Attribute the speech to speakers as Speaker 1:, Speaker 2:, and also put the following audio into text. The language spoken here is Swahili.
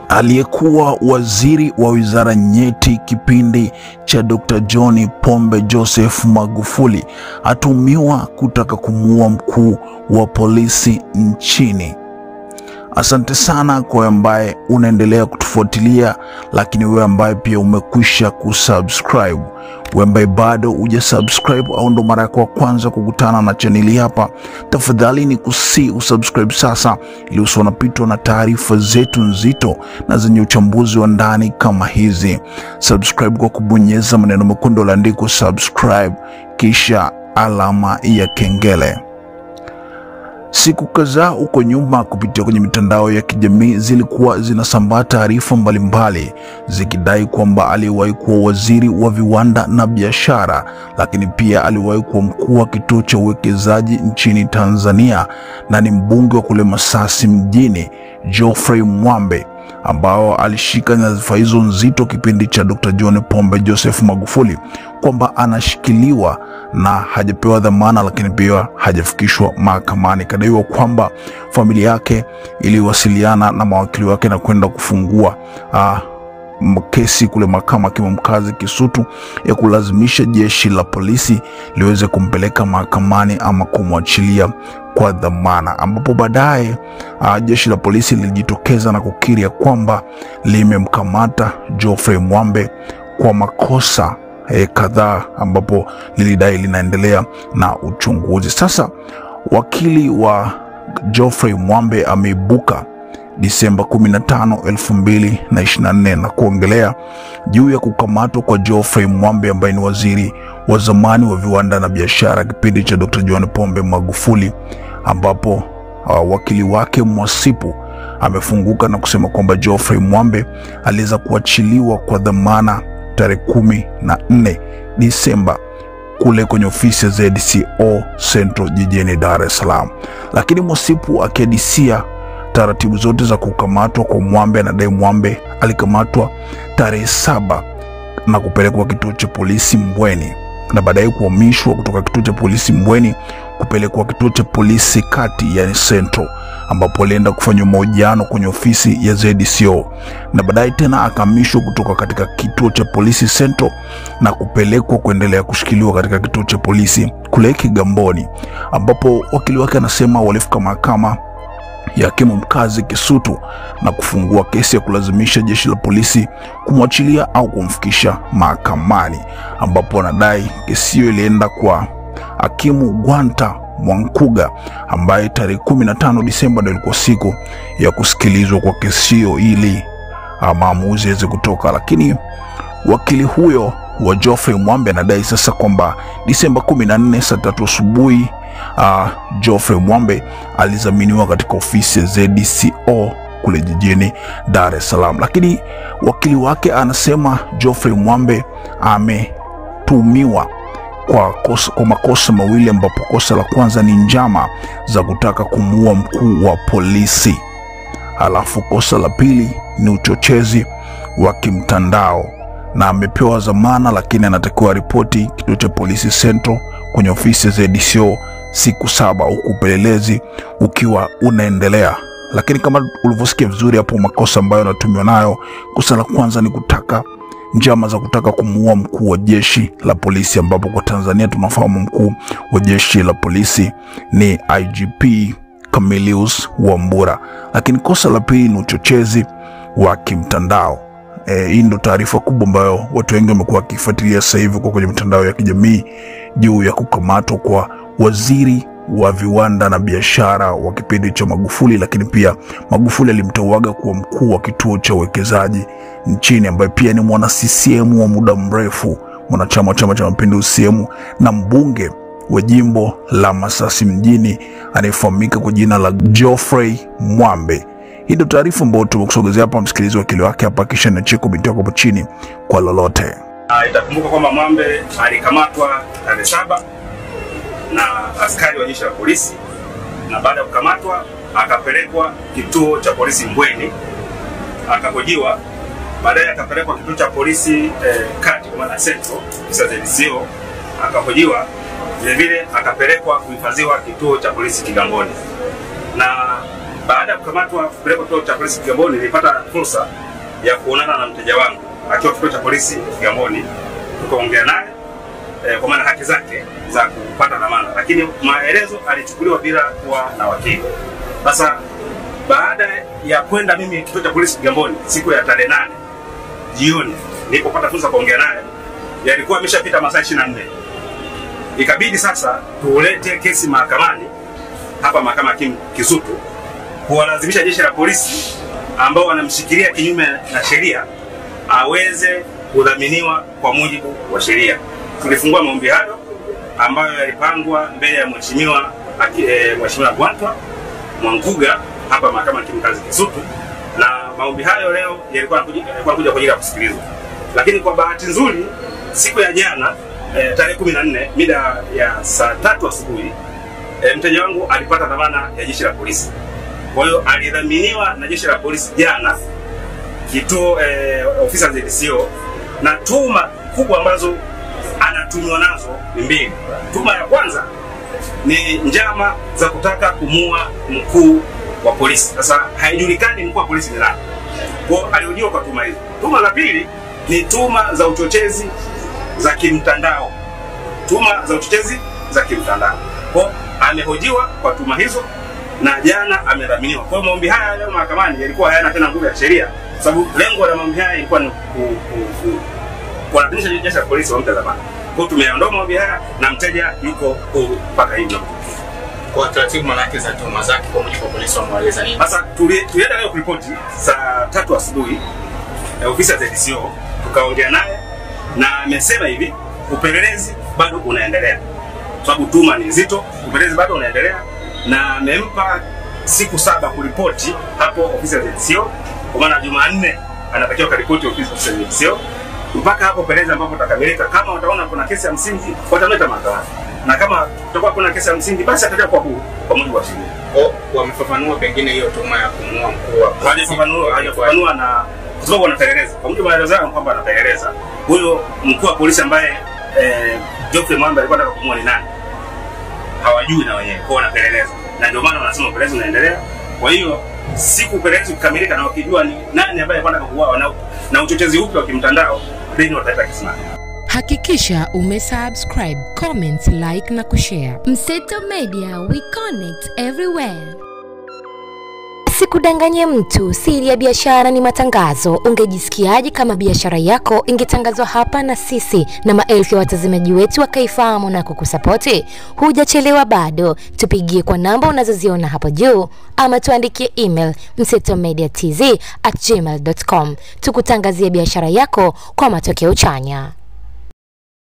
Speaker 1: Aliyekuwa waziri wa wizara nyeti kipindi cha Dr. John Pombe Joseph Magufuli atumiwa kutaka kumuua mkuu wa polisi nchini. Asante sana kwa ambaye unaendelea kutufuatilia, lakini wewe ambaye pia umekwisha kusubscribe, wewe ambaye bado hujasubscribe au ndo mara yako ya kwanza kukutana na chaneli hapa, tafadhali ni usubscribe sasa ili usiwapitwe na taarifa zetu nzito na zenye uchambuzi wa ndani kama hizi. Subscribe kwa kubonyeza maneno mekundu yaliyoandikwa subscribe kisha alama ya kengele. Siku kadhaa huko nyuma kupitia kwenye mitandao ya kijamii zilikuwa zinasambaa taarifa mbalimbali zikidai kwamba aliwahi kuwa waziri wa viwanda na biashara, lakini pia aliwahi kuwa mkuu wa kituo cha uwekezaji nchini Tanzania na ni mbunge wa kule Masasi mjini, Geoffrey Mwambe, ambao alishika nyadhifa hizo nzito kipindi cha Dr. John Pombe Joseph Magufuli, kwamba anashikiliwa na hajapewa dhamana, lakini pia hajafikishwa mahakamani. Kadaiwa kwamba familia yake iliwasiliana na mawakili wake na kwenda kufungua kesi kule mahakama hakimu mkazi Kisutu ya kulazimisha jeshi la polisi liweze kumpeleka mahakamani ama kumwachilia kwa dhamana, ambapo baadaye jeshi la polisi lilijitokeza na kukiri kwamba limemkamata Geoffrey Mwambe kwa makosa kadhaa, ambapo lilidai linaendelea na uchunguzi. Sasa wakili wa Geoffrey Mwambe ameibuka Disemba 15, 2024 na kuongelea juu ya kukamatwa kwa Geoffrey Mwambe ambaye ni waziri wa zamani wa viwanda na biashara kipindi cha Dr. John Pombe Magufuli, ambapo wakili wake Mwasipu amefunguka na kusema kwamba Geoffrey Mwambe aliweza kuachiliwa kwa dhamana tarehe 14 Disemba kule kwenye ofisi ya ZCO Central jijini Dar es Salaam. Lakini Mwasipu akihadisia taratibu zote za kukamatwa kwa Mwambe, anadai Mwambe alikamatwa tarehe 7 na kupelekwa kituo cha polisi Mbweni na baadaye kuhamishwa kutoka kituo cha polisi Mbweni kupelekwa kituo cha polisi kati yani Central, ambapo alienda kufanya mahojiano kwenye ofisi ya ZCO na baadaye tena akahamishwa kutoka katika kituo cha polisi Central na kupelekwa kuendelea kushikiliwa katika kituo cha polisi kule Kigamboni, ambapo wakili wake anasema walifika mahakama ya hakimu mkazi Kisutu na kufungua kesi ya kulazimisha jeshi la polisi kumwachilia au kumfikisha mahakamani, ambapo anadai kesi hiyo ilienda kwa hakimu Gwanta Mwankuga ambaye tarehe 15 Disemba ndio ilikuwa siku ya kusikilizwa kwa kesi hiyo ili maamuzi yaweze kutoka. Lakini wakili huyo wa Geoffrey Mwambe anadai sasa kwamba Disemba 14 saa 3 asubuhi Geoffrey Mwambe alizaminiwa katika ofisi ya ZCO kule jijini Dar es Salaam. Lakini wakili wake anasema Geoffrey Mwambe ametumiwa kwa makosa mawili, ambapo kosa la kwanza ni njama za kutaka kumuua mkuu wa polisi, alafu kosa la pili ni uchochezi wa kimtandao, na amepewa dhamana, lakini anatakiwa ripoti kituo cha polisi Central kwenye ofisi ya ZCO siku 7 huku upelelezi ukiwa unaendelea. Lakini kama ulivyosikia vizuri hapo, makosa ambayo anatumiwa nayo, kosa la kwanza ni kutaka njama za kutaka kumuua mkuu wa jeshi la polisi, ambapo kwa Tanzania tunafahamu mkuu wa jeshi la polisi ni IGP Camillus Wambura. Lakini kosa la pili ni uchochezi wa kimtandao. Hii ndio taarifa kubwa ambayo watu wengi wamekuwa wakifuatilia sasa hivi kwenye mitandao ya kijamii juu ya kukamatwa kwa waziri wa viwanda na biashara wa kipindi cha Magufuli, lakini pia Magufuli alimteuaga kuwa mkuu wa kituo cha uwekezaji nchini, ambaye pia ni mwana CCM wa muda mrefu, mwanachama wa Chama cha Mapinduzi CCM na mbunge wa jimbo la Masasi mjini anayefahamika kwa jina la Geoffrey Mwambe. Hii ndio taarifa ambayo tumekusogezea hapa, msikilizi wakili wake hapa, kisha niachie comment yako hapo chini kwa lolote.
Speaker 2: Itakumbuka kwamba Mwambe alikamatwa tarehe 7 na askari wa jeshi la polisi, na baada ya kukamatwa akapelekwa kituo cha polisi Mbweni akahojiwa, baadaye akapelekwa kituo cha polisi kati kwa maana Central ZCO akahojiwa, Vile vile akapelekwa kuhifadhiwa kituo cha polisi Kigamboni. Na baada ya kukamatwa kupelekwa kituo cha polisi Kigamboni, nilipata fursa ya kuonana na mteja wangu akiwa kituo cha polisi Kigamboni. Tukaongea naye kwa maana haki zake za kupata dhamana, lakini maelezo alichukuliwa bila kuwa na wakili. Sasa baada ya kwenda mimi kituo cha polisi Kigamboni siku ya tarehe 8 jioni, nilipopata fursa kuongea naye, yalikuwa ameshapita masaa 24. Ikabidi sasa tuulete kesi mahakamani hapa mahakama Kisutu, kuwalazimisha jeshi la polisi ambao wanamshikilia kinyume na sheria aweze kudhaminiwa kwa mujibu wa sheria. Tulifungua maombi hayo ambayo yalipangwa mbele ya mheshimiwa Gwantwa Mwanguga hapa mahakama mkazi Kisutu, na maombi hayo leo yalikuwa kuja kwa ajili ya kusikilizwa. Lakini kwa bahati nzuri siku ya jana tarehe 14 mida ya saa 3 asubuhi mteja wangu alipata dhamana ya jeshi la polisi. Kwa hiyo alidhaminiwa na jeshi la polisi jana kituo ofisi ya ZCO, na tuma kubwa ambazo anatumiwa nazo ni mbili. Tuma ya kwanza ni njama za kutaka kumua mkuu wa polisi. Sasa haijulikani mkuu wa polisi ni nani. Kwa alihojiwa kwa tuma hizo. Tuma la pili ni tuma za uchochezi za kimtandao. Tuma za uchochezi za kimtandao. Kwa amehojiwa kwa tuma hizo na jana amedhaminiwa. Kwa maombi haya leo mahakamani yalikuwa hayana tena nguvu ya sheria, sababu lengo la maombi haya ilikuwa ni kuadhimisha jeshi la polisi wampe dhamana. Kwa tumeondoa maombi haya na mteja yuko mpaka hivyo.
Speaker 3: Kwa taratibu manake za tuma zake kwa mujibu wa polisi wameeleza nini?
Speaker 2: Sasa tulienda leo kuripoti saa 3 asubuhi ofisi ya ZCO, tukaongea naye na amesema hivi, upelelezi bado unaendelea. Sababu tuma ni nzito, upelelezi bado unaendelea, na amempa siku 7 kuripoti hapo ofisi ya ZCO. Kwa maana Jumanne anatakiwa kuripoti ofisi ya ZCO mpaka hapo upelelezi ambapo utakamilika. Kama wataona kuna kesi ya msingi wataleta mahakamani, na kama kutakuwa kuna kesi ya msingi basi atakuwa kwa huu kwa mujibu wa sheria.
Speaker 3: Wamefafanua pengine hiyo tuma ya kumua mkuu wa
Speaker 2: hajafafanua, na kwa sababu wanapeleleza kwa mujibu wa maelezo yao kwamba anapeleleza huyo mkuu wa polisi ambaye Geoffrey Mwamba alikuwa anataka kumua ni nani, hawajui na wenyewe, kwa wanapeleleza, na ndio maana wanasema upelelezi unaendelea. Kwa hiyo siku upelelezi ukikamilika na wakijua ni nani ambaye anataka kuuawa na uchochezi upi wa kimtandao, then wataleta kesi.
Speaker 4: Hakikisha umesubscribe, comment, like na kushare.
Speaker 5: Mseto Media, we connect everywhere. Usikudanganye mtu, siri ya biashara ni matangazo. Ungejisikiaje kama biashara yako ingetangazwa hapa na sisi na maelfu ya watazamaji wetu wakaifahamu na kukusapoti? Hujachelewa bado, tupigie kwa namba unazoziona hapo juu ama tuandikie email msetomediatz@gmail.com. Tukutangazie biashara yako kwa matokeo chanya.